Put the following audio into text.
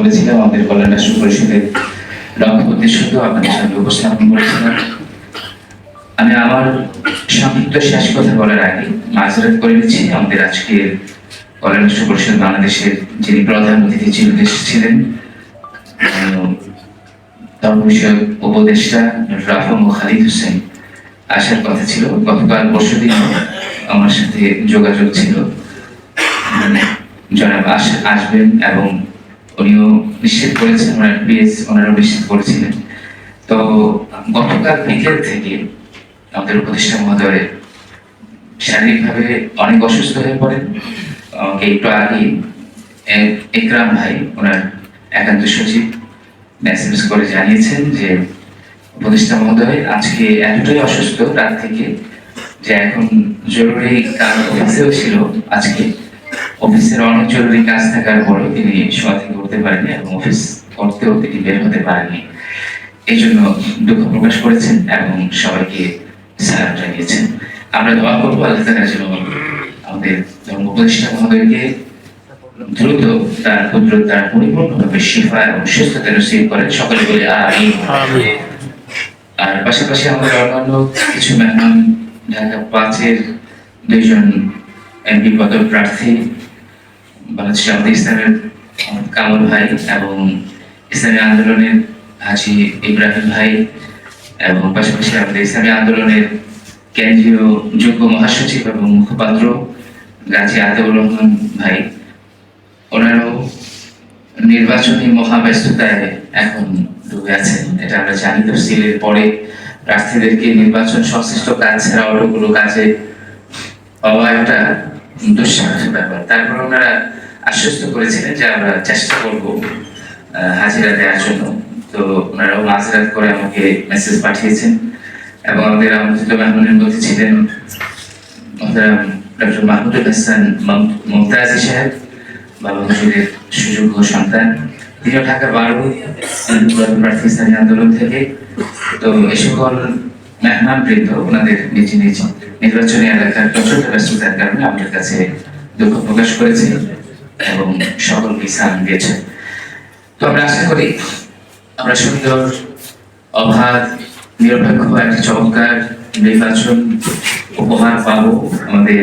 করেছিলাম, আমাদের কল্যাণ রাষ্ট্র পরিষদের লক্ষ্য উদ্দেশ্য আপনাদের সামনে উপস্থাপন করেছিলাম। আমি আমার সংক্ষিপ্ত শেষ কথা বলার আগে মাঝরাত করে নিচ্ছি আমাদের আজকের কল্যাণ রাষ্ট্র পরিষদ বাংলাদেশের যিনি প্রধান অতিথি ছিলেন ধর্ম বিষয়ক উপদেষ্টা রাফম ও খালিদ হোসেন আসার কথা ছিল। গতকাল পরশুদিন আমার সাথে যোগাযোগ ছিল, জনাব আসবেন এবং উনিও নিশ্চিত করেছেন, ওনারাও নিশ্চিত করেছিলেন। তো গতকাল বিকেল থেকে আমাদের উপদেষ্টা মহোদয় শারীরিকভাবে অনেক অসুস্থ হয়ে পড়েন। আমাকে একটু আগে একরাম ভাই, ওনার একান্ত সচিব, মেসেজ করে জানিয়েছেন যে উপদেষ্টা মহোদয় আজকে এতটাই অসুস্থ রাত থেকে যে এখন জরুরি কাজ অফিসেও ছিল, আজকে অফিসের অনেক জরুরি কাজ থাকার পরেও তিনি শোয়া থেকে উঠতে পারেননি এবং অফিস করতেও তিনি বের হতে পারেননি। এই জন্য দুঃখ প্রকাশ করেছেন এবং সবাইকে সালাম জানিয়েছেন। আমরা দোয়া করবো আল্লাহ তাআলা যেন আমাদের ধর্ম উপদেষ্টা মহোদয়কে দ্রুত তার কুদরত দ্বারা পরিপূর্ণভাবে শিফা এবং সুস্থতা নসিব করেন। সকলে বলে আমিন। আর পাশাপাশি আমাদের অন্যান্য কিছু মেহমান, ঢাকা 5-এর 2জন এমপি পদপ্রার্থী, বাংলাদেশ জামায়াতে ইসলামের কামল ভাই এবং ইসলামী আন্দোলনের হাজী ইব্রাহিম ভাই এবং পাশাপাশি আমাদের ইসলামী আন্দোলনের কেন্দ্রীয় যুগ্ম মহাসচিব এবং মুখপাত্র গাজী আতাউর রহমান ভাই, ওনারাও নির্বাচনী মহাব্যস্ততায় এখন ডুবে আছেন। এটা আমরা জানি। তফসিলের পরে প্রার্থীদেরকে নির্বাচন সংশ্লিষ্ট কাজ ছাড়া অন্যগুলো কাজে পাওয়া একটা দুঃসাধ্য ব্যাপার। তারপর ওনারা আশ্বস্ত করেছিলেন যে আমরা চেষ্টা করব হাজিরা দেওয়ার জন্য। তো ওনারাও মাঝরাত করে আমাকে মেসেজ পাঠিয়েছেন এবং আমাদের আমন্ত্রিত মেহমানের মধ্যে ছিলেন ডক্টর মাহমুদুল হাসান মুমতাজি সাহেব, বাবা হুজুরের সুযোগ্য সন্তান। তিনিও ঢাকা 12 প্রার্থী ইসলামী আন্দোলন থেকে। তো এই সকল মেহমান বৃন্দ ওনাদের নিজ নিজ নির্বাচনী এলাকার প্রচন্ড ব্যস্ততার কারণে আমাদের কাছে দুঃখ প্রকাশ করেছে এবং সকলকে সালাম দিয়েছে। তো আমরা আশা করি আমরা সুন্দর, অবাধ, নিরপেক্ষ একটা চমৎকার নির্বাচন উপহার পাবো আমাদের